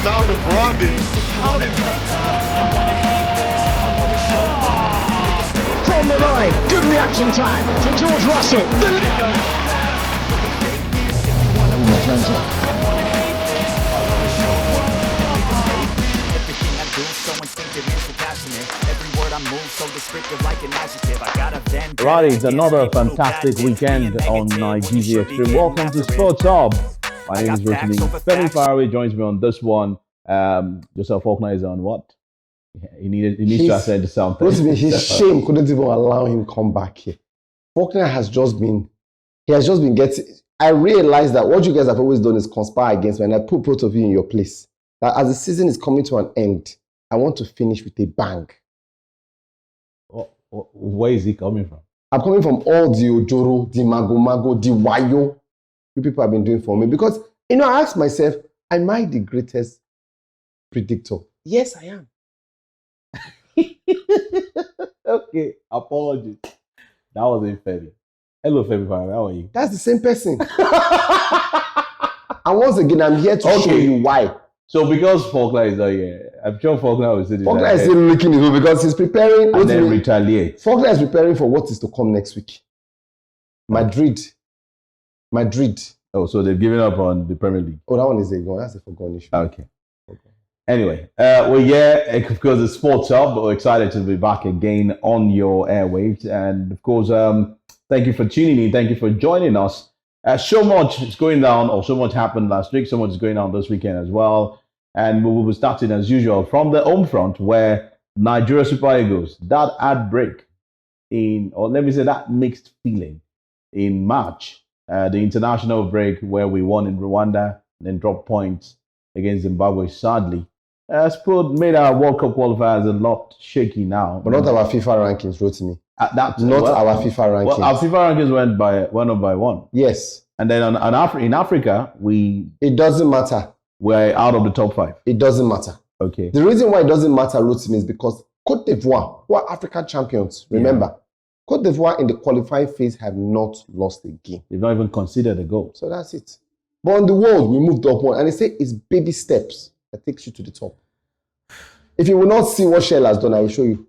down the Brandon. From the line, good reaction time to George Russell. Right, it's another fantastic weekend on NigezieXtreme. Welcome to Sports Hub. My name is Rotimi. Femi Faraway joins me on this one. Joseph Faulkner is on what? He needs to say something. Rotimi, his shame couldn't even allow him come back here. Faulkner has just been getting. I realized that what you guys have always done is conspire against me, and I put both of you in your place. That as the season is coming to an end, I want to finish with a bang. Where is he coming from? I'm coming from all the Ojoro, the Mago, the Wayo you people have been doing for me. Because, I asked myself, am I the greatest predictor? Yes, I am. Okay, apologies. That was Femi. Hello, Femi. How are you? That's the same person. And once again, I'm here to show you why. So because Faulkner is not here, I'm sure Faulkner will sit Faulkner is still looking at you because he's preparing. And then retaliate. Faulkner is preparing for what is to come next week. Madrid. Oh, so they've given up on the Premier League. Oh, that one is that's a forgotten issue. Okay. Anyway, of course, it's Sports Hub, but we're excited to be back again on your airwaves. And of course, thank you for tuning in. Thank you for joining us. So much is going down, or so much happened last week. So much is going on this weekend as well. And we will be starting as usual from the home front, where Nigeria Super Eagles, that heartbreak that mixed feeling in March, the international break where we won in Rwanda and then dropped points against Zimbabwe, sadly, made our World Cup qualifiers a lot shaky now. But not our FIFA rankings, Rotimi. Our FIFA rankings. Well, our FIFA rankings went up by one. Yes. And then in Africa, it doesn't matter. We're out of the top 5. It doesn't matter. Okay. The reason why it doesn't matter, Rotimi, is because Cote d'Ivoire, who are African champions, remember, Cote d'Ivoire in the qualifying phase have not lost a game. They've not even considered a goal. So that's it. But on the world, we moved up one. And they say it's baby steps that takes you to the top. If you will not see what Shell has done, I will show you.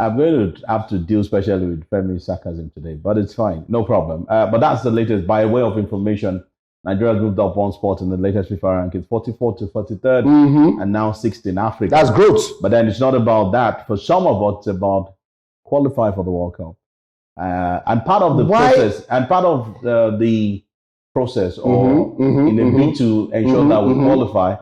I'm going to have to deal specially with Femi's sarcasm today, but it's fine. No problem. But that's the latest. By way of information, Nigeria has moved up one spot in the latest FIFA rankings, 44 to 43rd, and now 6th in Africa. That's growth. But then it's not about that. For some of us, it's about qualify for the World Cup. And part of the process, the process, or in a bid to ensure that we qualify,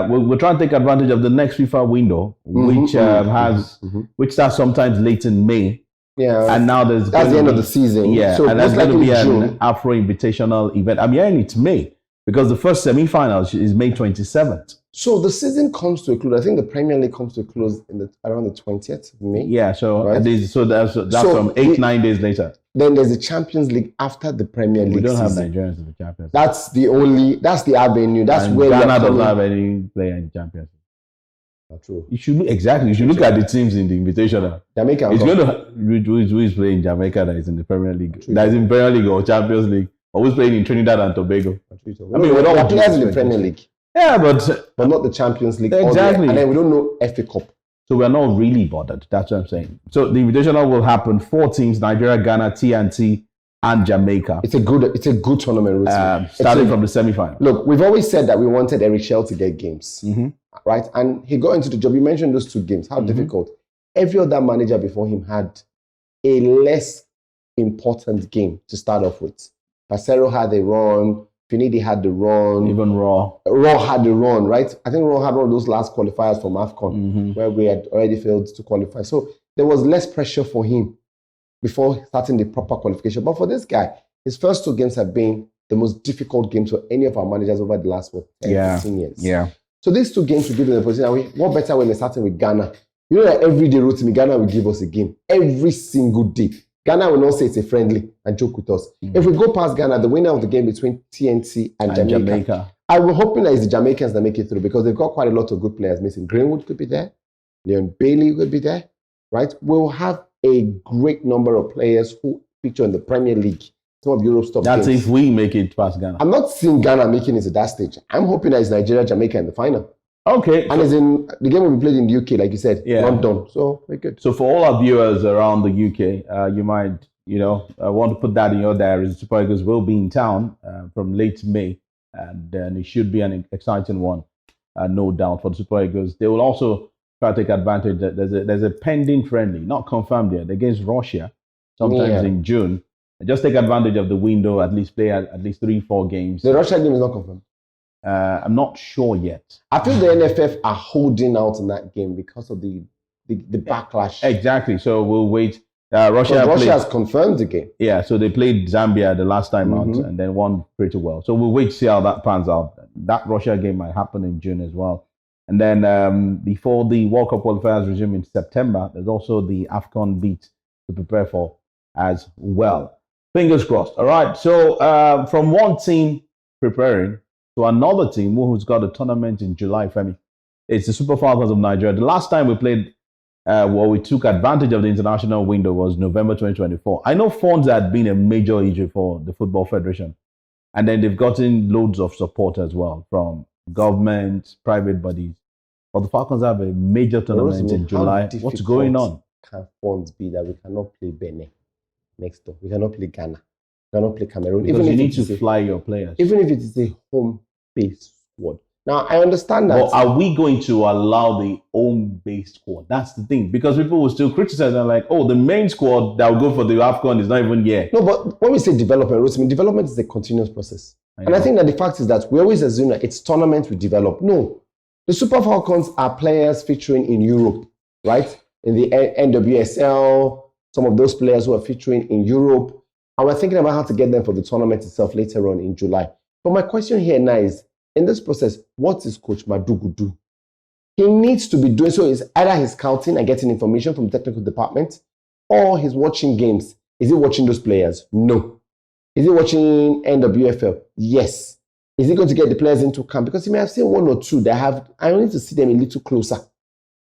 we're trying to take advantage of the next FIFA window, which starts sometimes late in May. Yeah, and now that's the end of the season. Yeah, so and that's going to be an Afro Invitational event. I'm hearing it's May because the first semi-final is May 27th. So the season comes to a close. I think the Premier League comes to a close around the 20th of May. Yeah, so right? That's from 8-9 days later. Then there's the Champions League after the Premier League. We don't season. have Nigerians in the Champions League. That's the avenue. That's and where Ghana doesn't have any player in the Champions League. Not true. You should look at the teams in the Invitational. Jamaica. It's going to who is playing Jamaica that is in the Premier League, that is in Premier League or Champions League, or who's playing in Trinidad and Tobago. I mean, we don't have players in the Premier League. Yeah, but not the Champions League. Exactly. And then we don't know FA Cup. So we're not really bothered. That's what I'm saying. So the Invitational will happen. 4 teams: Nigeria, Ghana, TNT, and Jamaica. It's a good tournament. Starting from the semi-final. Look, we've always said that we wanted Eric Shell to get games, right? And he got into the job. You mentioned those 2 games. How difficult. Every other manager before him had a less important game to start off with. Pacero had a run. Finidi had the run. Even Raw had the run, right? I think Raw had one of those last qualifiers from AFCON where we had already failed to qualify. So there was less pressure for him before starting the proper qualification. But for this guy, his first 2 games have been the most difficult games for any of our managers over the last 15 years. Yeah. So these 2 games will give them a position. What better when they're starting with Ghana? You know that every day, Rotimi, Ghana will give us a game. Every single day. Ghana will not say it's a friendly and joke with us. If we go past Ghana, the winner of the game between TNT and Jamaica. I was hoping that it's the Jamaicans that make it through because they've got quite a lot of good players missing. Greenwood could be there. Leon Bailey could be there. Right? We'll have a great number of players who feature in the Premier League some of Europe's top That's games. if we make it past Ghana. I'm not seeing Ghana making it to that stage. I'm hoping that it's Nigeria, Jamaica in the final. Okay. And the game will be played in the UK, like you said, London. So we're good. So for all our viewers around the UK, you might, want to put that in your diaries. The Super Eagles will be in town from late May, and then it should be an exciting one, no doubt, for the Super Eagles. They will also try to take advantage that there's a pending friendly, not confirmed yet, against Russia, sometimes in June. Just take advantage of the window, at least play at least 3-4 games. The Russia game is not confirmed. I'm not sure yet. I feel the NFF are holding out on that game because of the backlash. Exactly. So we'll wait. Russia has confirmed the game. Yeah, so they played Zambia the last time out and then won pretty well. So we'll wait to see how that pans out. That Russia game might happen in June as well. And then before the World Cup qualifiers resume in September, there's also the AFCON beat to prepare for as well. Fingers crossed. All right. So from one team preparing to another team who's got a tournament in July, Femi. It's the Super Falcons of Nigeria. The last time we played, we took advantage of the international window was November 2024. I know funds had been a major issue for the Football Federation. And then they've gotten loads of support as well from government, private bodies. But the Falcons have a major tournament in July. What's going on? Can funds be that we cannot play Benin next door? We cannot play Ghana. We cannot play Cameroon. Because even you need to fly your players. Even if it is a home-based squad. Now, I understand that. But are we going to allow the home-based squad? That's the thing. Because people will still criticize and like, oh, the main squad that will go for the AFCON is not even here. No, but when we say development, development is a continuous process. And I think that the fact is that we always assume that it's tournament we develop. No. The Super Falcons are players featuring in Europe, right? In the NWSL, some of those players who are featuring in Europe. And we're thinking about how to get them for the tournament itself later on in July. But my question here now is, in this process, what is Coach Madugu do? He needs to be doing so. Is either he's scouting and getting information from the technical department, or he's watching games. Is he watching those players? No. Is he watching NWFL? Yes. Is he going to get the players into camp? Because he may have seen one or two that I need to see them a little closer.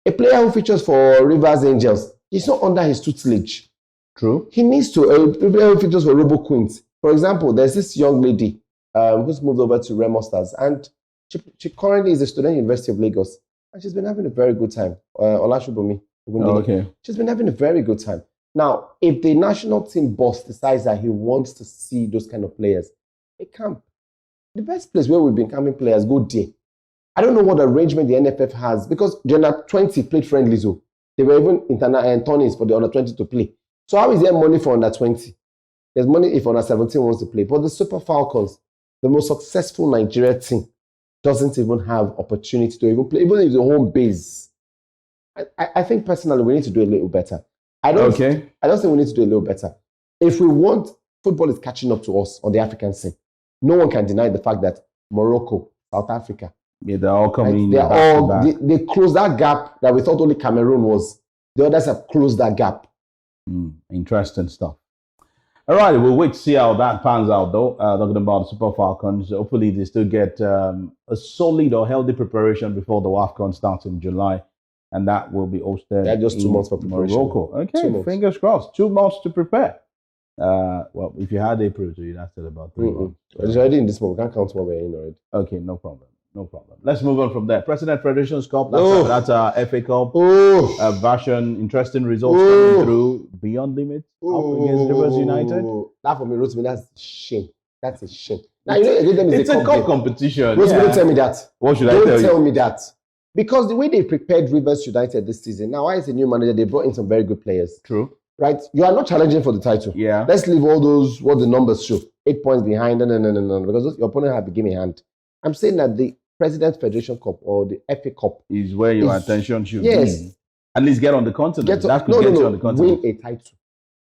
A player who features for Rivers Angels, he's not under his tutelage. True. He needs to. A player who features for Robo Queens. For example, there's this young lady who's moved over to Remo Stars, and she currently is a student at University of Lagos, and she's been having a very good time. Olashubumi. Okay. She's been having a very good time. Now, if the national team boss decides that he wants to see those kind of players, a camp. The best place where we've been camping players, go there. I don't know what arrangement the NFF has, because the under 20 played friendlies. So they were even internal tourneys for the under 20 to play. So how is there money for under 20? There's money if under 17 wants to play. But the Super Falcons, the most successful Nigeria team, doesn't even have opportunity to even play, even if the home base. I think personally we need to do a little better. I don't think we need to do a little better. If we want, football is catching up to us on the African scene. No one can deny the fact that Morocco, South Africa, they're all coming. Right? They closed that gap that we thought only Cameroon was. The others have closed that gap. Interesting stuff. All right, we'll wait to see how that pans out, though. Talking about the Super Falcons, hopefully they still get a solid or healthy preparation before the AFCON starts in July, and that will be hosted. Yeah, just 2 months for preparation. Morocco. Okay, fingers crossed. 2 months to prepare. Well, if you had April, you'd have to about 3 months. It's already in this month. We can't count what we're in already. Okay, no problem. No problem. Let's move on from there. President Federations Cup. That's our FA Cup version. Interesting results coming through. Beyond limits up against Rivers United. That for me, Rotimi, that's shame. That's a shame. Now, it's a cup competition. Rotimi, don't tell me that. What should I tell you? Don't tell me that. Because the way they prepared Rivers United this season, now as a new manager, they brought in some very good players. True. Right? You are not challenging for the title. Yeah. Let's leave all those, what the numbers show. 8 points behind. No. Because your opponent have to give me a hand. I'm saying that the President Federation Cup or the FA Cup is where your attention should be. At least get on the continent. That could get you on the continent. Win a title.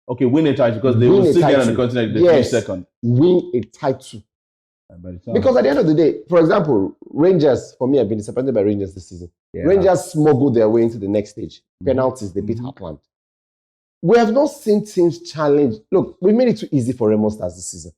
Okay, win a title because they will still get on the continent the 3 seconds. Win a title. Because at the end of the day, for example, Rangers, for me, I've been disappointed by Rangers this season. Yeah. Rangers smuggled their way into the next stage. Penalties, they beat Heartland. We have not seen teams challenge. Look, we made it too easy for Remo Stars this season.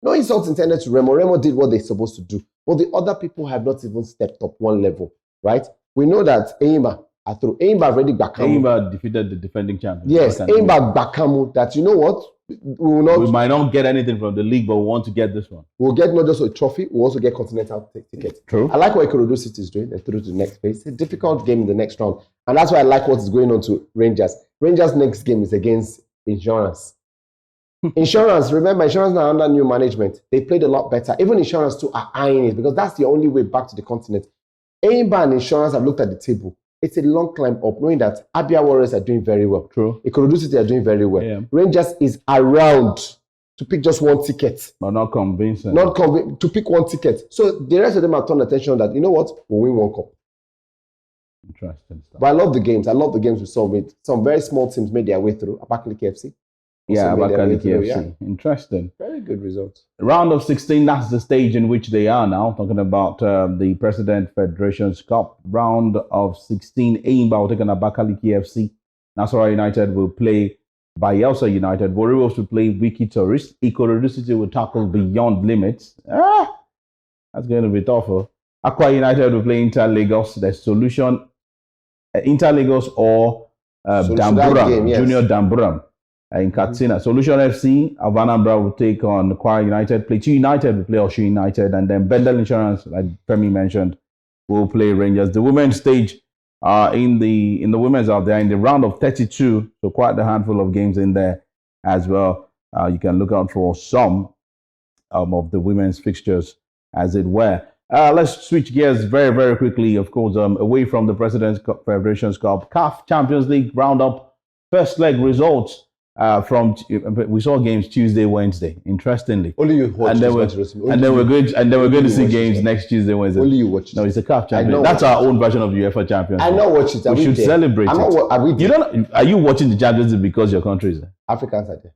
No insults intended to Remo. Remo did what they're supposed to do. But the other people have not even stepped up one level, right? We know that Eima are through. Eimba already Bakamu. Eimba defeated the defending champion. Yes, Eimba Bakamu. That you know what? We might not get anything from the league, but we want to get this one. We'll get not just a trophy, we'll also get continental tickets. True. I like what Ikorodu City is doing. They're through to the next phase. It's a difficult game in the next round. And that's why I like what is going on to Rangers. Rangers' next game is against Insurance. Insurance, remember, Insurance now under new management. They played a lot better. Even Insurance too are eyeing it because that's the only way back to the continent. Eimba and Insurance have looked at the table. It's a long climb up, knowing that Abia Warriors are doing very well. True. Ikorodu City are doing very well. Yeah. Rangers is around to pick just one ticket. But not convincing. To pick one ticket. So the rest of them have turned attention that, you know what, we'll win one cup. Interesting stuff. But I love the games. I love the games we saw with some very small teams made their way through. Abakaliki FC. Yeah, Abakaliki FC. Yeah. Interesting. Very good results. Round of 16, that's the stage in which they are now. Talking about the President Federations Cup. Round of 16, Eimba will take on Abakaliki FC. Nasarawa United will play Bayelsa United. Warriors will play Wiki Tourist. Ikorodu City will tackle Beyond Limits. That's going to be tougher. Akwa United will play Inter Lagos. The Solution, Inter Lagos or Damburam, yes. Junior Damburam. In Katsina. Solution FC, Avanambra will take on Kwara United. Plateau United will play Oshu United. And then Bendel Insurance, like Femi mentioned, will play Rangers. The women's stage in the women's out there in the round of 32. So quite a handful of games in there as well. You can look out for some of the women's fixtures, as it were. Let's switch gears very, very quickly, of course, away from the President's Cup, Federations Cup. CAF Champions League roundup, first leg results. We saw games Tuesday, Wednesday. Interestingly, only you watch. And then we're going to see games next Tuesday, Wednesday. Only you watch. No, it's a CAF Champions. That's our own version of the UEFA Champions. I know watch it. We should celebrate it. Are you watching the Champions League because your country is there? Africans are there.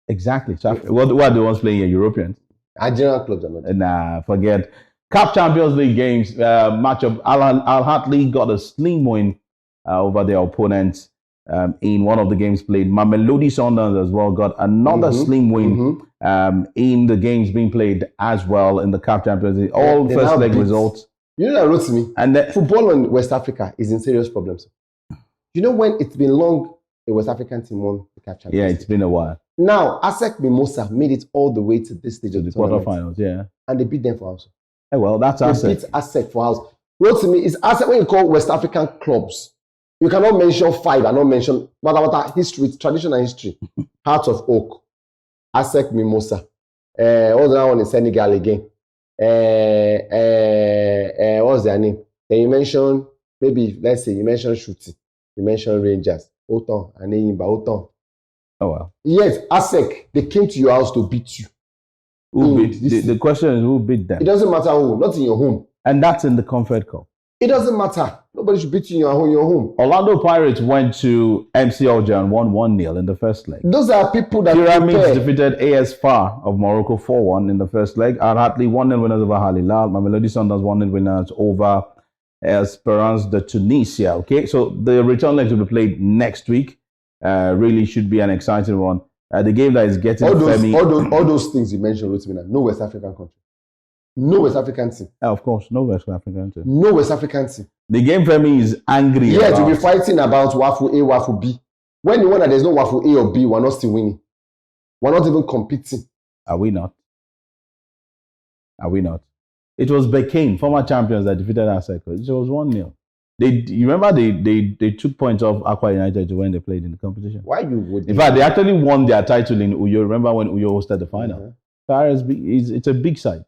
Exactly. So what are the ones playing here? Europeans. Nigerian clubs are not there. Nah, forget. CAF Champions League games. Matchup. Al Ahly got a slim win over their opponents. In one of the games played. Mamelodi Sundowns as well got another slim win in the games being played as well in the CAF Champions League. All first leg results. You know that wrote to me. And football in West Africa is in serious problems. You know when it's been long, the West African team won the CAF Champions League. Yeah, it's been a while. Now, ASEC Mimosa made it all the way to this stage of the quarterfinals, yeah. And they beat them for house. Hey, well, that's ASEC. They beat ASEC for house. Wrote to me, is ASEC when you call West African clubs, you cannot mention five and not mention what history, tradition and history. Heart of Oak, ASEC Mimosa. What's the one in Senegal again? What's their name? Then you mention, maybe, let's say, you mention Shuti. You mention Rangers. Oton and Eimba. Oton. Oh, well. Yes, ASEC, they came to your house to beat you. The question is who beat them? It doesn't matter who, not in your home. And that's in the Comfort Cup. It doesn't matter. Nobody should beat you in your home. Orlando Pirates went to MC Alger and won 1-0 in the first leg. Those are people that Pyramids defeated AS FAR of Morocco 4-1 in the first leg. Al Ahly 1-0 winners over Halilal. Mamelodi Sundowns 1-0 winners over Esperance de Tunisia. Okay, so the return legs will be played next week. Really should be an exciting one. The game that is getting all those things you mentioned, Rotimi, no West African country. No West African team. Of course, no West African team. No West African team. The game Femi is angry about. Yes, we'll be fighting about Wafu A, Wafu B. When you want that there's no Wafu A or B, we're not still winning. We're not even competing. Are we not? Are we not? It was Bekane, former champions, that defeated ASEC. It was 1-0. You remember they took points off Akwa United when they played in the competition. Why you would? In fact, they actually won their title in Uyo. Remember when Uyo hosted the final? It's a big side.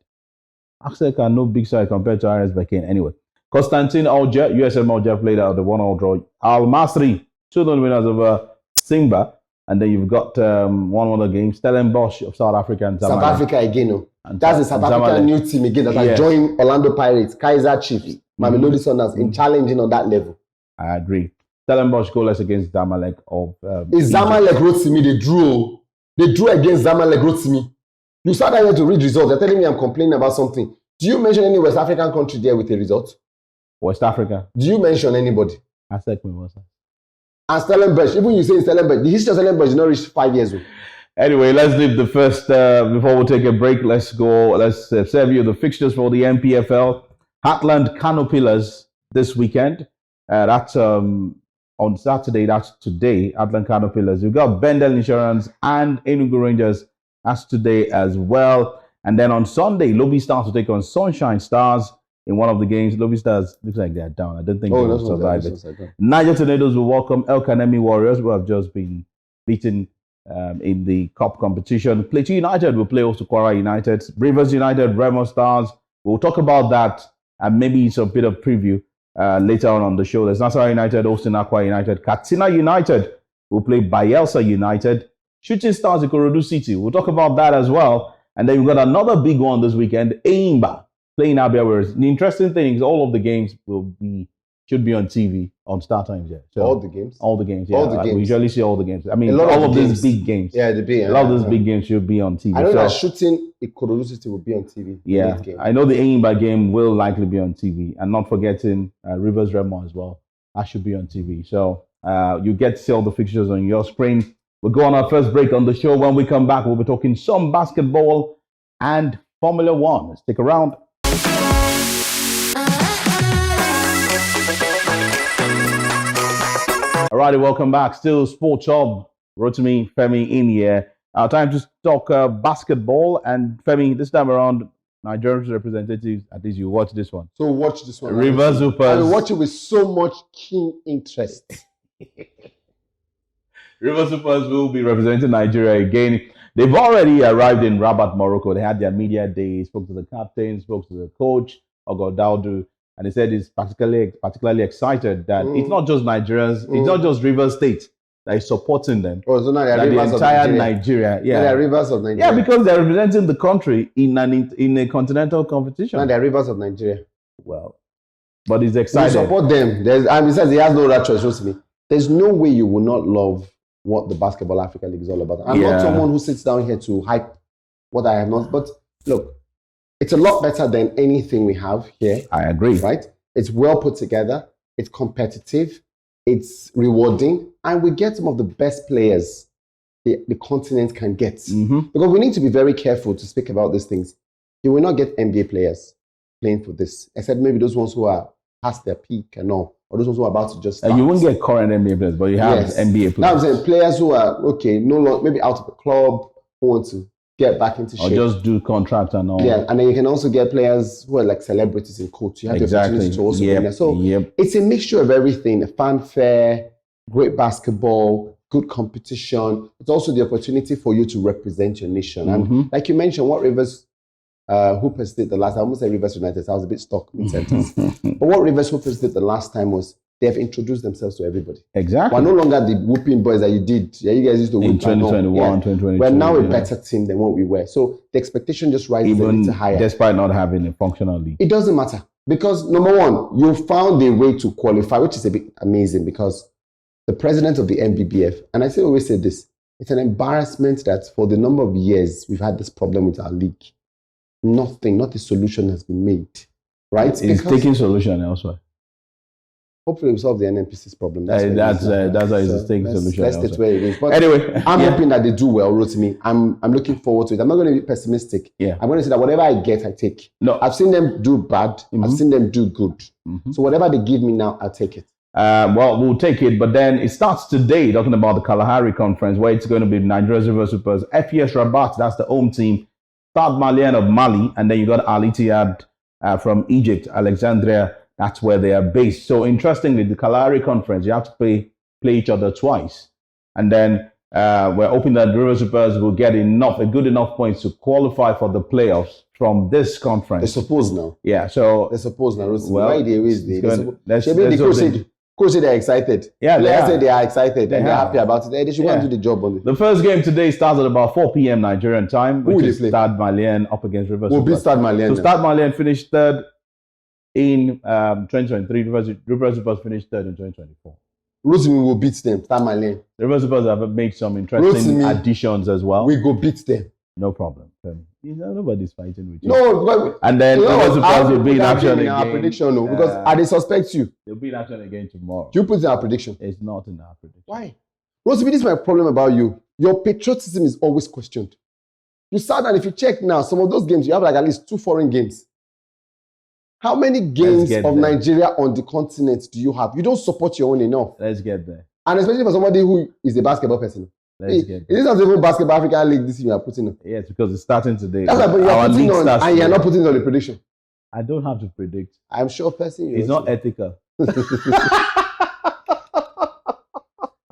ASEC are no big side compared to RS Bekane. Anyway, Constantine Alger, USM Alger played out the 1-1 draw. Al Masri, 2-0 winners over Simba. And then you've got one other game, Stellenbosch of South Africa and Zamalek. South Africa again. No. That's the South African new team again that has joined Orlando Pirates, Kaiser Chiefs, Mamelodi Sundowns in challenging on that level. I agree. Stellenbosch goalless against Zamalek of Is Zamalek Rotimi, they drew. They drew against Zamalek Rotimi. You started here to read results. They're telling me I'm complaining about something. Do you mention any West African country there with a result? West Africa. Do you mention anybody? ASEC Mimosa. And Stellenbosch, even you say Stellenbosch, the history of Stellenbosch is not reached 5 years old. Anyway, let's leave the first, before we take a break, let's serve you the fixtures for the MPFL. Heartland Kano Pillars this weekend. That's on Saturday. That's today. Atlant Caterpillars. You've got Bendel Insurance and Enugu Rangers. That's today as well. And then on Sunday, Lobby Stars will take on Sunshine Stars in one of the games. Lobby Stars looks like they're down. I don't think they will survive it. Niger Tornadoes will welcome El Kanemi Warriors, who have just been beaten in the cup competition. Plateau United will play host to Kwara United. Rivers United, Remo Stars. We'll talk about that and maybe some bit of preview later on the show. There's Nasarawa United hosting Aqua United. Katsina United will play Bayelsa United. Shooting Stars Ikorodu City. We'll talk about that as well. And then we've got another big one this weekend, Eimba playing Abia Warriors. The interesting thing is all of the games should be on TV on Star Times. Yeah. So all the games? All the games, yeah. All the games. We usually see all the games. I mean, all of these big games. Yeah, a lot of these big games should be on TV. I know that Shooting Ikorodu City will be on TV. Yeah, I know the Eimba game will likely be on TV. And not forgetting Rivers Remo as well. That should be on TV. So you get to see all the fixtures on your screen. We'll go on our first break on the show. When we come back, we'll be talking some basketball and Formula One. Stick around. Alrighty, welcome back. Still Sports Hub. Rotimi, Femi in here. Time to talk basketball. And Femi, this time around, Nigeria's representatives, at least you watch this one. So watch this one. Rivers Hoopers. I will watch it with so much keen interest. Rivers Hoopers will be representing Nigeria again. They've already arrived in Rabat, Morocco. They had their media day, spoke to the captain, spoke to the coach, Ogodaudu, and they said he's particularly excited that it's not just Nigerians, it's not just Rivers State that is supporting them. Oh, so now they're the Rivers entire of Nigeria. Yeah, they're Rivers of Nigeria. Yeah, because they're representing the country in a continental competition. Now they're Rivers of Nigeria. Well, but he's excited. You support them. Besides, he has no right choice. Trust me. There's no way you will not love what the Basketball Africa League is all about. I'm not someone who sits down here to hype what I have not. But look, it's a lot better than anything we have here. I agree. Right? It's well put together. It's competitive. It's rewarding. And we get some of the best players the continent can get. Because we need to be very careful to speak about these things. You will not get NBA players playing for this, except maybe those ones who are past their peak and all. Or those ones who are about to just start. You won't get current NBA players, but you have NBA players. Now I'm saying players who are, no longer, maybe out of the club, who want to get back into shape. Or just do contracts and all. Yeah, and then you can also get players who are like celebrities in coach. You have the opportunity to also bring them. So it's a mixture of everything, a fanfare, great basketball, good competition. It's also the opportunity for you to represent your nation. And like you mentioned, what Rivers Hoopers did the last time, I almost said Rivers United, so I was a bit stuck mid-sentence. But what Rivers Hoopers did the last time was they have introduced themselves to everybody. Exactly. We're no longer the whooping boys that you did. Yeah, you guys used to whoop. In 2021, 2022. We're now a better team than what we were. So the expectation just rises a little higher. Despite not having a functional league. It doesn't matter. Because number one, you found a way to qualify, which is a bit amazing because the president of the NBBF, and I always say this, it's an embarrassment that for the number of years we've had this problem with our league. Not a solution has been made, right? It's taking solution elsewhere. Hopefully we solve the NNPC's problem. That's how it's taking solution. Let's get where it is. But anyway, I'm hoping that they do well, Rotimi. I'm looking forward to it. I'm not going to be pessimistic. Yeah. I'm going to say that whatever I get, I take. No. I've seen them do bad. I've seen them do good. So whatever they give me now, I'll take it. Well, we'll take it, but then it starts today, talking about the Kalahari Conference, where it's going to be Nigeria's Rivers Hoopers, FES Rabat, that's the home team, Stade Malien of Mali, and then you got Al Ittihad from Egypt, Alexandria, that's where they are based. So interestingly, the Kalahari Conference, you have to play each other twice. And then we're hoping that the Rivers Hoopers will get good enough points to qualify for the playoffs from this conference. They suppose now. Yeah, so... They suppose now. Well, Coach said they're excited. Yeah, they said they are excited and they're happy about it. They should go and do the job on it. The first game today starts at about 4 p.m. Nigerian time, which is Stade Malien up against Rivers. We'll beat Stade Malien. So Stade Malien finished third in 2023. Rivers Hoopers finished third in 2024. Rotimi will beat them, Stade Malien. The Rivers Hoopers have made some interesting additions as well. We go beat them. No problem. Nobody's fighting with you. No, but and then Rivers Hoopers will be in action again. Our prediction, no, because I suspect you. They'll be in action again tomorrow. You put in our prediction. It's not in our prediction. Why? Rotimi, this is my problem about you. Your patriotism is always questioned. You sat and if you check now, some of those games, you have like at least 2 foreign games. How many games get of there. Nigeria on the continent do you have? You don't support your own enough. Let's get there. And especially for somebody who is a basketball person. Let's get there. Is this not even Basketball Africa League this you are putting on? Yes, because it's starting today. That's why you are putting on, and you're not putting on the prediction. I don't have to predict. I'm sure person. It's not ethical.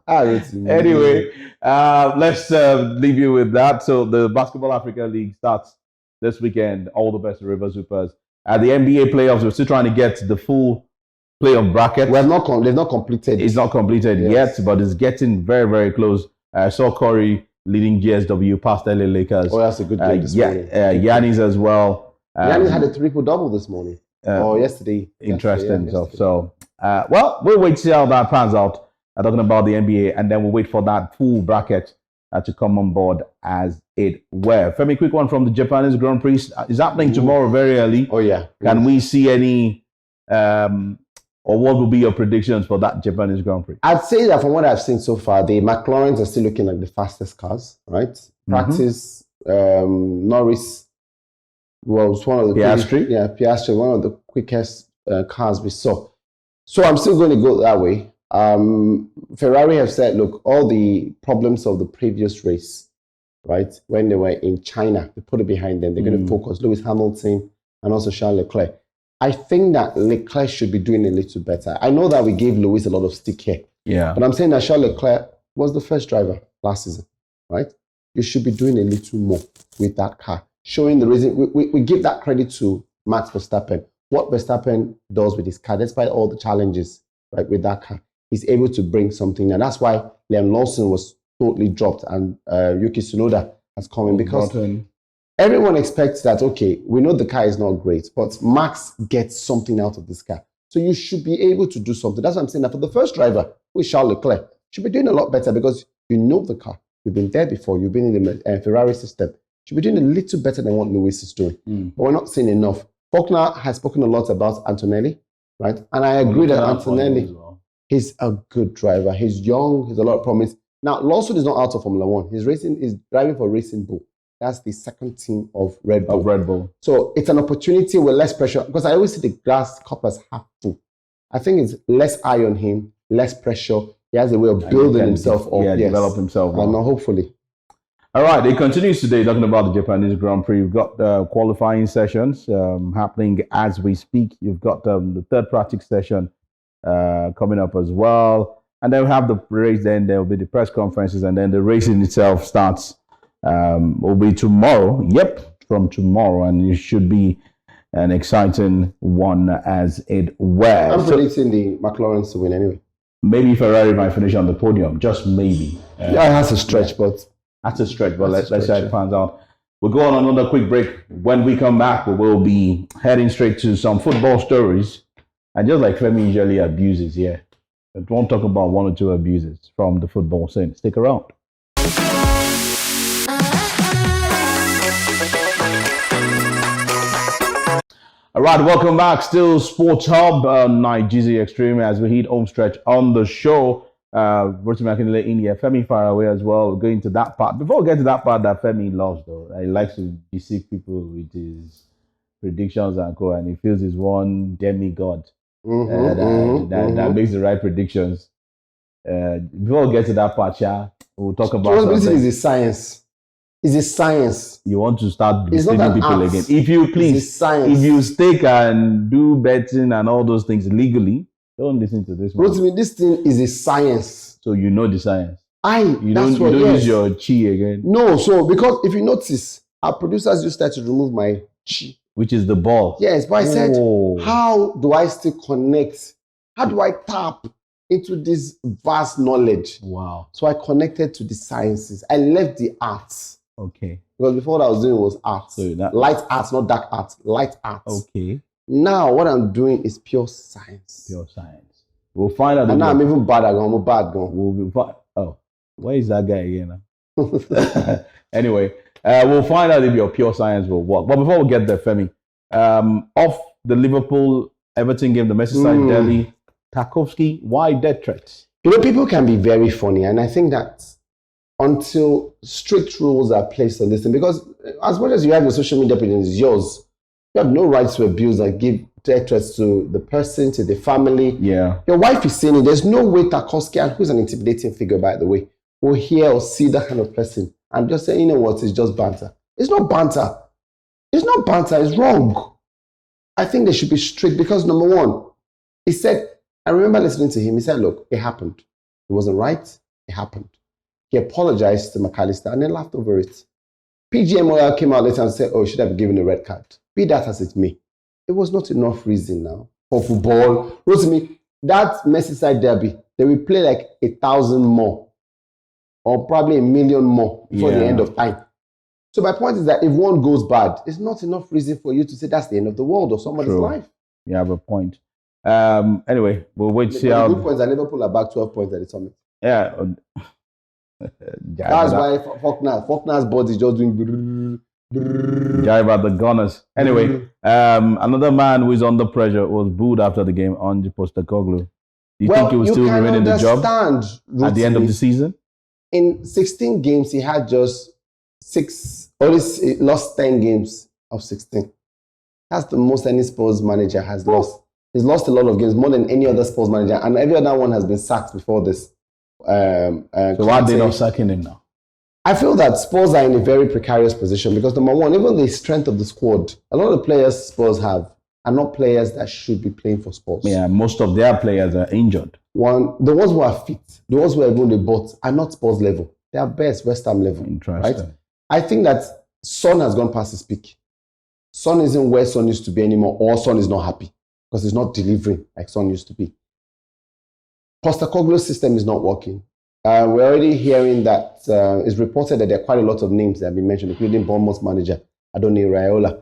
Anyway, let's leave you with that. So the Basketball Africa League starts this weekend. All the best to River Supers. At the NBA playoffs, we're still trying to get the full playoff bracket. They've not completed. It's not completed yet, but it's getting very, very close. I saw Corey leading GSW past LA Lakers. Oh, that's a good game this morning. Giannis as well. Giannis had a triple-double this morning. Or yesterday. Interesting stuff. So, well, we'll wait to see how that pans out. Talking about the NBA, and then we'll wait for that full bracket to come on board as it were. Femi, quick one from the Japanese Grand Prix. Is happening tomorrow very early. Oh, yeah. Can we see any, or what will be your predictions for that Japanese Grand Prix? I'd say that from what I've seen so far, the McLarens are still looking like the fastest cars, right? Practice, Norris was one of the Piastri, one of the quickest cars we saw. So I'm still going to go that way. Ferrari have said, look, all the problems of the previous race, right, when they were in China, they put it behind them. They're going to focus Lewis Hamilton and also Charles Leclerc. I think that Leclerc should be doing a little better. I know that we gave Lewis a lot of stick here. Yeah. But I'm saying that Charles Leclerc was the first driver last season, right? You should be doing a little more with that car. Showing the reason. We give that credit to Max Verstappen. What Verstappen does with his car, despite all the challenges, right, with that car, he's able to bring something. And that's why Liam Lawson was totally dropped and Yuki Tsunoda has come in because everyone expects that, okay, we know the car is not great, but Max gets something out of this car. So you should be able to do something. That's what I'm saying. That for the first driver, with Charles Leclerc, should be doing a lot better because you know the car. You've been there before. You've been in the Ferrari system. Should be doing a little better than what Lewis is doing. But we're not seeing enough. Faulkner has spoken a lot about Antonelli, right? And I agree that Antonelli, he's a good driver. He's young. He's a lot of promise. Now, Lawson is not out of Formula One. He's driving for Racing Bull. That's the second team of Red Bull. So it's an opportunity with less pressure because I always see the glass cup as half full. I think it's less eye on him, less pressure. He has a way of building himself up. Yeah, develop himself. And hopefully. All right, it continues today talking about the Japanese Grand Prix. We've got qualifying sessions happening as we speak. You've got the third practice session coming up as well. And then we have the race, then there will be the press conferences, and then the racing itself starts. Will be tomorrow. Yep, from tomorrow, and it should be an exciting one as it were. I'm predicting the McLarens to win anyway. Maybe Ferrari might finish on the podium, just maybe. Yeah, it has to stretch, but that's a stretch. But let's see how it pans out. We'll go on another quick break. When we come back, we will be heading straight to some football stories. And just like Femi usually abuses here, I won't talk about one or two abuses from the football scene. Stick around. All right, welcome back. Still Sports Hub, NigezieXtreme, as we hit home stretch on the show. Rotimi Akinle in here, Femi far away as well. We're going to that part. Before we get to that part that Femi loves, though, he likes to deceive people with his predictions and co, and he feels he's one demigod that makes the right predictions. Before we get to that part, we'll talk about something. Is a science. It's a science. You want to start deceiving people art. Again. If you please, if you stake and do betting and all those things legally, don't listen to this one. Rotimi, this thing is a science. So you know the science. You don't use your chi again. No, so because if you notice, our producers used to remove my chi. Which is the ball. Yes, but I said, how do I still connect? How do I tap into this vast knowledge? Wow. So I connected to the sciences. I left the arts. Okay. Because before what I was doing was art. So light art, not dark art. Light art. Okay. Now what I'm doing is pure science. Pure science. We'll find out. And now I'm even bad. I'm a bad guy. Oh, where is that guy again? Anyway, we'll find out if your pure science will work. But before we get there, Femi, off the Liverpool-Everton game, the Merseyside Derby, Tarkowski, why death threats? You know, people can be very funny, and I think that until strict rules are placed on this thing, because as much as you have your social media presence, it's yours. You have no right to abuse and give death threats to the person, to the family. Yeah. Your wife is saying it. There's no way Tarkowski, and who's an intimidating figure, by the way, will hear or see that kind of person and just say, you know what, it's just banter. It's not banter. It's not banter. It's wrong. I think they should be strict because, number one, he said, I remember listening to him. He said, look, it happened. It wasn't right. It happened. He apologized to McAllister and then laughed over it. PGMOL came out later and said, oh, he should have given a red card. Be that as it may. It was not enough reason now for football. Rotimi, that Merseyside derby, they will play like 1,000 more or probably 1 million more before the end of time. So my point is that if one goes bad, it's not enough reason for you to say that's the end of the world or somebody's life. You have a point. Anyway, we'll wait to see how. The good points are Liverpool are back 12 points at the summit. Yeah. That's why Faulkner's body just doing. Jive at the Gunners. Anyway, another man who is under pressure was booed after the game, Ange Postecoglou. Do you think he will still remain in the job at the end of the season? In 16 games, he had just only lost 10 games of 16. That's the most any Spurs manager has lost. He's lost a lot of games, more than any other Spurs manager, and every other one has been sacked before this. So why are they not sacking him now? I feel that Spurs are in a very precarious position because, number one, even the strength of the squad, a lot of the players Spurs have are not players that should be playing for Spurs. Yeah, most of their players are injured. The ones who are fit, the ones who are even the bought are not Spurs level. They are best West Ham level. Interesting. Right? I think that Son has gone past his peak. Son isn't where Son used to be anymore, or Son is not happy because he's not delivering like Son used to be. Postecoglou's system is not working. We're already hearing that it's reported that there are quite a lot of names that have been mentioned, including Bournemouth manager Adoni Raiola.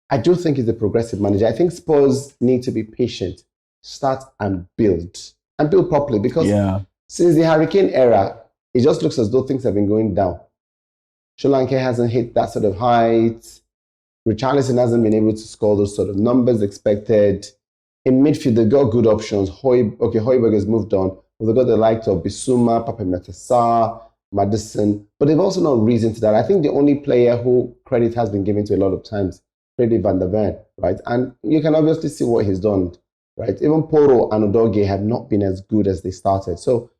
I do think he's a progressive manager. I think Spurs need to be patient, start and build properly because since the Hurricane era, it just looks as though things have been going down. Sri Lanka hasn't hit that sort of height. Richarlison hasn't been able to score those sort of numbers expected. In midfield, they've got good options. Højbjerg has moved on. But they've got the likes of Bissouma, Pape Matar, Maddison. But they've also not risen to that. I think the only player who credit has been given to a lot of times, Freddy van der Ven, right? And you can obviously see what he's done, right? Even Poro and Udogie have not been as good as they started. So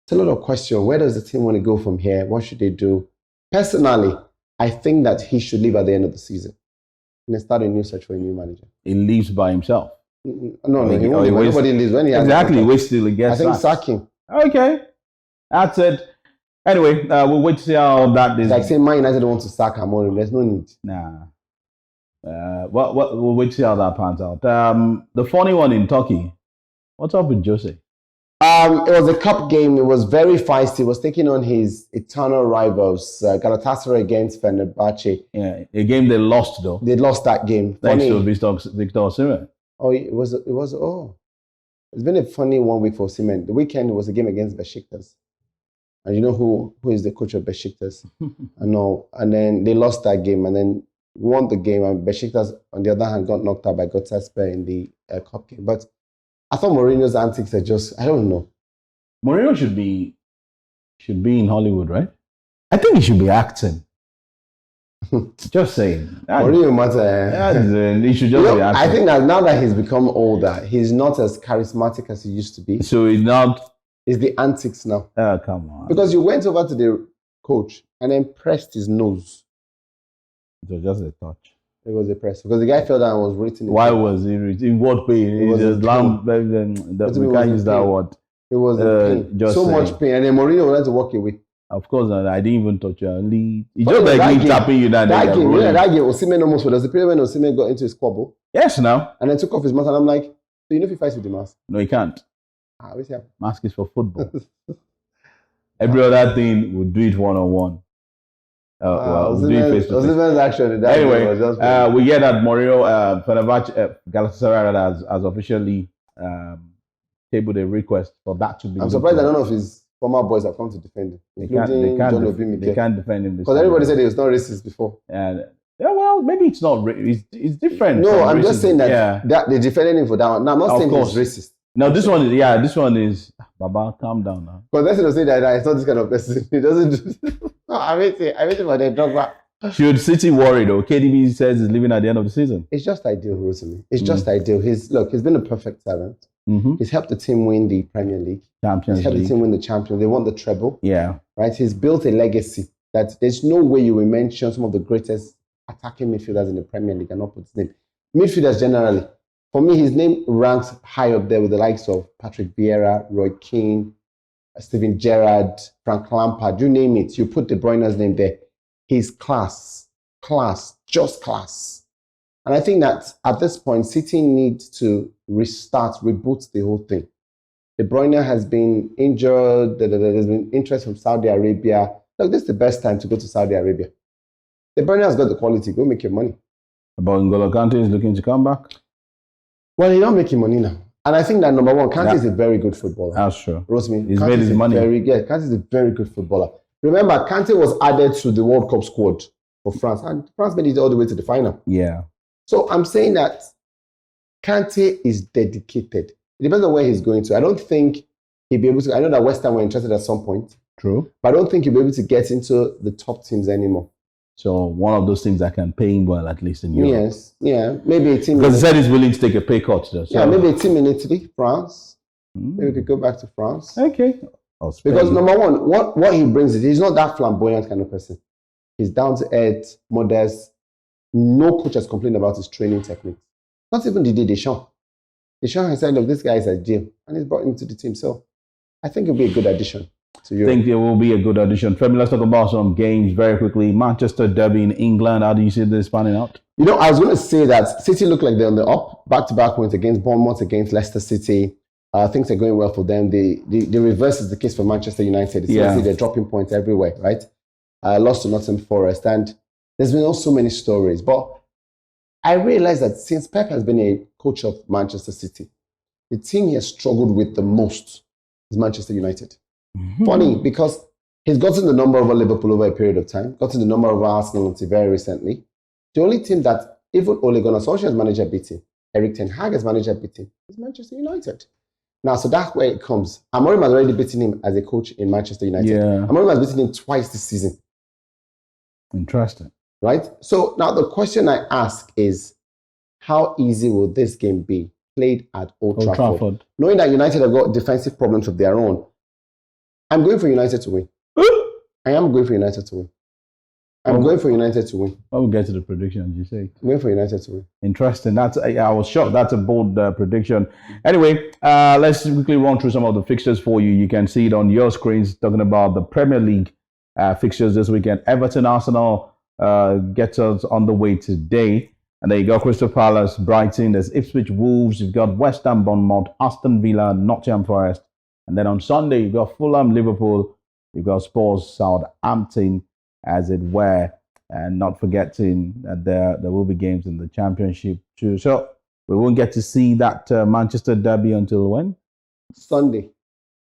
it's a lot of question. Where does the team want to go from here? What should they do? Personally, I think that he should leave at the end of the season and then start a new search for a new manager. He leaves by himself. No, he won't. Nobody leaves when he has exactly. Waits till he gets. I think sack him. Okay, that's it. Anyway, we'll wait to see how that is. Like saying Man United want to sack Amorim. There's no need. Nah. We'll wait to see how that pans out. The funny one in Turkey. What's up with Jose? It was a cup game. It was very feisty. He was taking on his eternal rivals, Galatasaray against Fenerbahce. Yeah, a game they lost though. They lost that game. Thanks to Victor Osimhen. Oh, it's been a funny 1 week for Osimhen. The weekend was a game against Besiktas. And you know who is the coach of Besiktas? I know. And then they lost that game and then won the game. And Besiktas, on the other hand, got knocked out by Galatasaray in the cup game. But I thought Mourinho's antics are just, I don't know. Mourinho should be in Hollywood, right? I think he should be acting. Just saying. Mourinho matter. He should just be acting. I think that now that he's become older, he's not as charismatic as he used to be. So he's not. It's the antics now. Oh, come on. Because you went over to the coach and then pressed his nose. It was just a touch. It was a press because the guy fell down and was written. Why was he in what pain? It was we can't use that word. It was pain. So much pain. And then Mourinho wanted to walk away. Of course, I didn't even touch your lead. He just like me tapping you down there. That game, Osimhen almost was. The period when Osimhen got into his squabble. Yes, now. And then took off his mask and I'm like, so you know if he fights with the mask? No, he can't. What's happening? Mask is for football. Every other thing, we'll do it one-on-one. We'll do it face-to-face. Action. Anyway, we hear that Mourinho, Fenerbahce, Galatasaray has officially tabled a request for that to be. I'm surprised that none of his former boys have come to defend him. They can't defend him. Because everybody said he was not racist before. Yeah, well, maybe it's not. It's different. No, I'm just saying that they defended him for that one. Now, I'm not saying he's racist. No, this one is Baba, calm down now. Because that's to say that it's not this kind of person. He doesn't do. No, I wait for the Drogba. Should City worry though? KDB says he's leaving at the end of the season. It's just ideal, Rosalie. It's just ideal. He's been a perfect servant. He's helped the team win the Premier League. He's helped the team win the Champions. They won the treble. Yeah. Right? He's built a legacy that there's no way you will mention some of the greatest attacking midfielders in the Premier League and not put his name. Midfielders generally. For me, his name ranks high up there with the likes of Patrick Vieira, Roy Keane, Steven Gerrard, Frank Lampard, you name it. You put De Bruyne's name there. He's class, just class. And I think that at this point, City needs to reboot the whole thing. De Bruyne has been injured. There's been interest from Saudi Arabia. Look, this is the best time to go to Saudi Arabia. De Bruyne has got the quality. Go make your money. But N'Golo Kante is looking to come back? Well, he's not making money now. And I think that number one, Kante is a very good footballer. That's true. Rosemary, he's made his money. Kante is a very good footballer. Remember, Kante was added to the World Cup squad for France, and France made it all the way to the final. Yeah. So I'm saying that Kante is dedicated. It depends on where he's going to. I don't think he'll be able to. I know that West Ham were interested at some point. True. But I don't think he'll be able to get into the top teams anymore. So one of those things that can pay him well, at least in Europe. Yes, yeah, maybe a team. Because he said he's willing to take a pay cut. Though, so. Yeah, maybe a team in Italy, France. Maybe we could go back to France. Okay. Because number one, what he brings is he's not that flamboyant kind of person. He's down to earth, modest. No coach has complained about his training techniques. Not even Didier Deschamps. Deschamps has said, look, this guy is a gym, and he's brought him to the team. So I think it'll be a good addition. I think it will be a good addition. Femi, let's talk about some games very quickly. Manchester Derby in England. How do you see this panning out? You know, I was going to say that City look like they're on the up. Back-to-back wins against Bournemouth, against Leicester City. Things are going well for them. The reverse is the case for Manchester United. They're dropping points everywhere, right? Lost to Nottingham Forest. And there's been also many stories. But I realized that since Pep has been a coach of Manchester City, the team he has struggled with the most is Manchester United. Funny, because he's gotten the number over Liverpool over a period of time, gotten the number over Arsenal until very recently. The only team that even Ole Gunnar Solskjaer's manager beat him, Eric Ten Hag as manager beat him, is Manchester United. Now, so that's where it comes. Amorim has already beaten him as a coach in Manchester United. Yeah. Amorim has beaten him twice this season. Interesting. Right? So now the question I ask is, how easy will this game be played at Old Trafford? Knowing that United have got defensive problems of their own, I'm going for United to win. I am going for United to win. Going for United to win. I will get to the predictions, you say. I'm going for United to win. Interesting. I was shocked. That's a bold prediction. Anyway, let's quickly run through some of the fixtures for you. You can see it on your screens, talking about the Premier League fixtures this weekend. Everton, Arsenal gets us on the way today. And there you go, Crystal Palace, Brighton, there's Ipswich, Wolves, you've got West Ham, Bournemouth, Aston Villa, Nottingham Forest. And then on Sunday, you've got Fulham, Liverpool, you've got Spurs, Southampton, as it were. And not forgetting that there will be games in the Championship too. So we won't get to see that Manchester Derby until when? Sunday.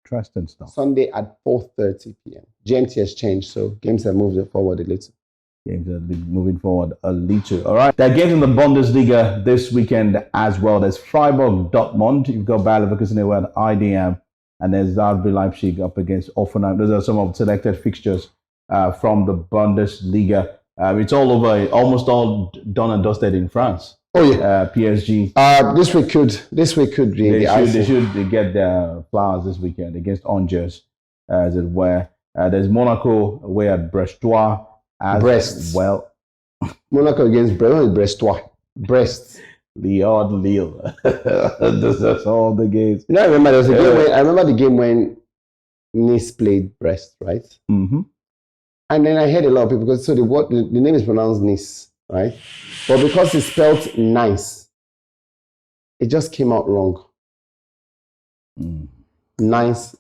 Interesting stuff. Sunday at 4:30 p.m. GMT has changed, so games have moved forward a little. Games are moving forward a little. All right. There are games in the Bundesliga this weekend as well. There's Freiburg, Dortmund. You've got Bayer Leverkusen at IDM. And there's RB Leipzig up against Offenheim. Those are some of the selected fixtures from the Bundesliga. It's all over, almost all done and dusted in France. Oh yeah, PSG. This week could be. They should get their flowers this weekend against Angers, as it were. There's Monaco away at Brestois. Brest. Well, Monaco against Brestois. Brest. Lille. That's all the games. You know, I remember there was a game I remember the game when Nice played Brest, right? Mm-hmm. And then I heard a lot of people because the name is pronounced Nice, right? But because it's spelled nice, it just came out wrong. Nice.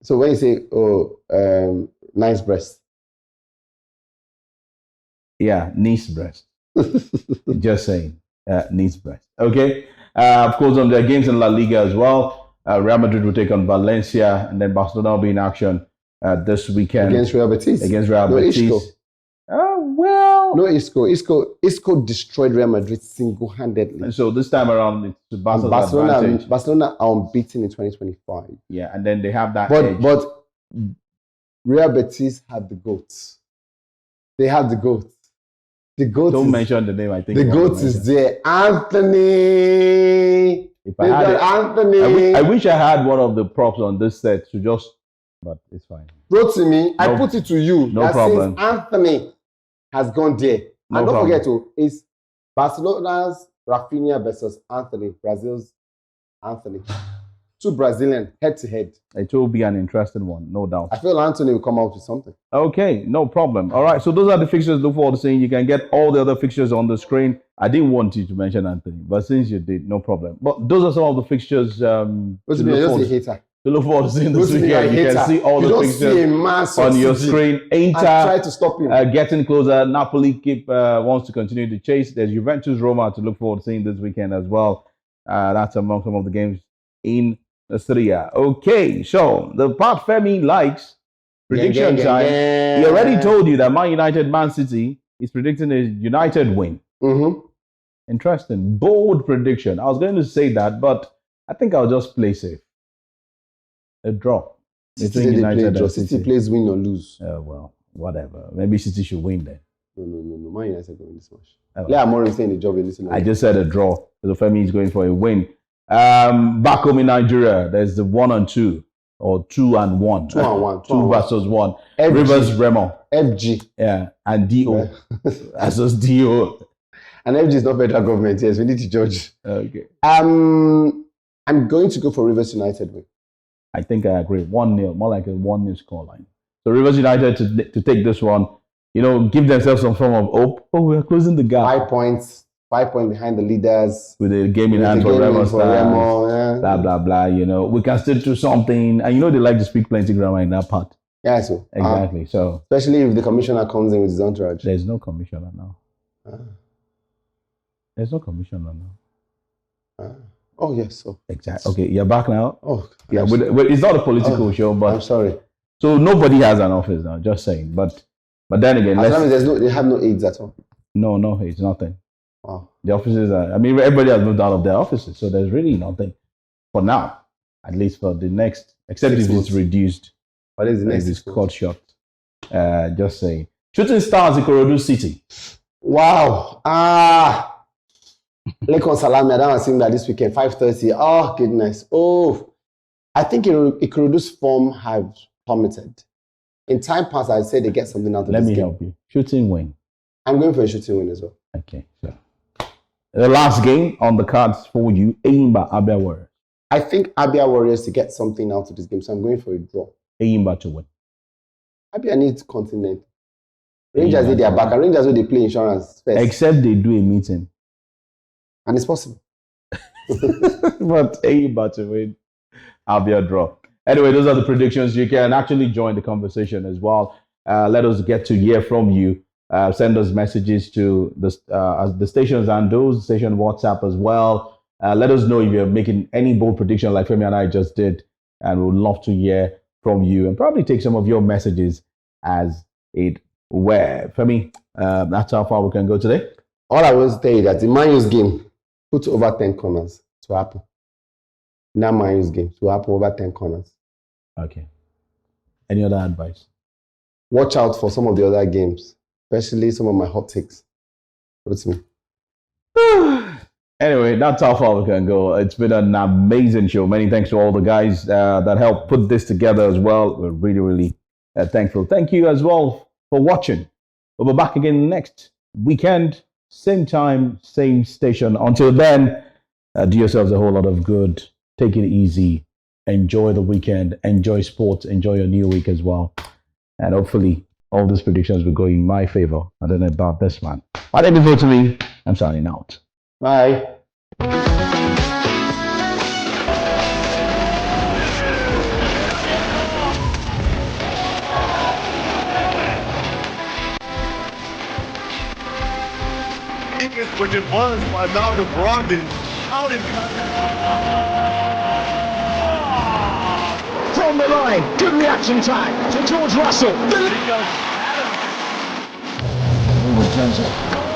So when you say nice breast. Yeah, Nice breast. Just saying. Nice breast. Okay. Of course, there are games in La Liga as well. Real Madrid will take on Valencia, and then Barcelona will be in action this weekend against Real Betis. Betis. No Isco destroyed Real Madrid single-handedly. So this time around, it's Barcelona. Barcelona are unbeaten in 2025. Yeah, and then they have that. But Real Betis have the goats. They have the GOAT. The GOAT. Don't mention the name. I think the GOAT is there. Anthony. If I had it, Anthony. I wish I had one of the props on this set to just, but it's fine. Wrote to me. I put it to you. No problem. Anthony has gone there. No and don't problem. forget to, it's Barcelona's Rafinha versus Anthony, Brazil's Anthony. Two Brazilian head to head. It will be an interesting one, no doubt. I feel Anthony will come out with something. Okay, no problem. All right, so those are the fixtures. Look forward to seeing. You can get all the other fixtures on the screen. I didn't want you to mention Anthony, but since you did, no problem. But those are some of the fixtures. To look forward to seeing this weekend. You can see all the fixtures on your screen. Inter try to stop him. Getting closer. Napoli wants to continue the chase. There's Juventus Roma to look forward to seeing this weekend as well. That's among some of the games in Serie A. Okay, so the part Femi likes, prediction time. He already told you that Man United, Man City is predicting a United win. Interesting. Bold prediction. I was going to say that, but I think I'll just play safe. A draw. City, United draw. City plays win or lose. Well, whatever. Maybe City should win then. No. Man United going this much. Let Amorim stay in the job. I just said a draw. So Femi is going for a win. Back home in Nigeria, there's the 1 and 2 or 2 and 1. 2 and 1. 2 versus 1. FG. Rivers Remo. FG. Yeah. And DO. Versus DO. And FG is not federal government. Yes, we need to judge. Okay. I'm going to go for Rivers United win. I think I agree. 1-0. More like a 1-0 scoreline. So Rivers United to take this one, give themselves some form of hope. Oh, we're closing the gap. 5 points. 5 points behind the leaders. With a game in hand for Remo. Blah, blah, blah. We can still do something. And they like to speak plenty grammar in that part. Yeah, so. Exactly. So especially if the commissioner comes in with his entourage. There's no commissioner now. There's no commissioner now. Oh, yes. So. Exactly. Okay, you're back now? Oh, yeah. It's not a political show, but. I'm sorry. So nobody has an office now, just saying. But then again, as long as they have no aides at all. No aides, nothing. Wow. The offices are, everybody has moved out of their offices, so there's really nothing for now, at least for the next, except if it's reduced. What is the next? It's cut short. Just saying. Shooting Stars in Ikorodu City. Wow. Lekon Salami, I don't see that this weekend, 5:30. Oh, goodness. Oh, I think Ikorodu's form have plummeted. In time past, I said they get something out of this game. Let me help you. Shooting win. I'm going for a shooting win as well. Okay, so the last game on the cards for you, Eyimba Abia Warriors. I think Abia Warriors to get something out of this game, so I'm going for a draw. Eyimba to win. Abia needs continent. Rangers did their back, and Rangers will they play insurance first. Except they do a meeting. And it's possible. But Eyimba to win, Abia draw. Anyway, those are the predictions. You can actually join the conversation as well. Let us get to hear from you. Send us messages to the stations and those station WhatsApp as well. Let us know if you're making any bold prediction like Femi and I just did, and we'd love to hear from you and probably take some of your messages as it were. Femi, that's how far we can go today. All I want to tell you that the Man U's game put over 10 corners to happen. Now Man U's game to happen over 10 corners. Okay. Any other advice? Watch out for some of the other games. Especially some of my hot takes. What's me? Anyway, that's how far we can go. It's been an amazing show. Many thanks to all the guys that helped put this together as well. We're really, really thankful. Thank you as well for watching. We'll be back again next weekend. Same time, same station. Until then, do yourselves a whole lot of good. Take it easy. Enjoy the weekend. Enjoy sports. Enjoy your new week as well. And hopefully, all these predictions will go in my favor. I don't know about this one. But let me vote to me. I'm signing out. Bye. Which it was by Malcolm Brogdon. Out in From the line, good reaction time to George Russell. There he goes. Johnson.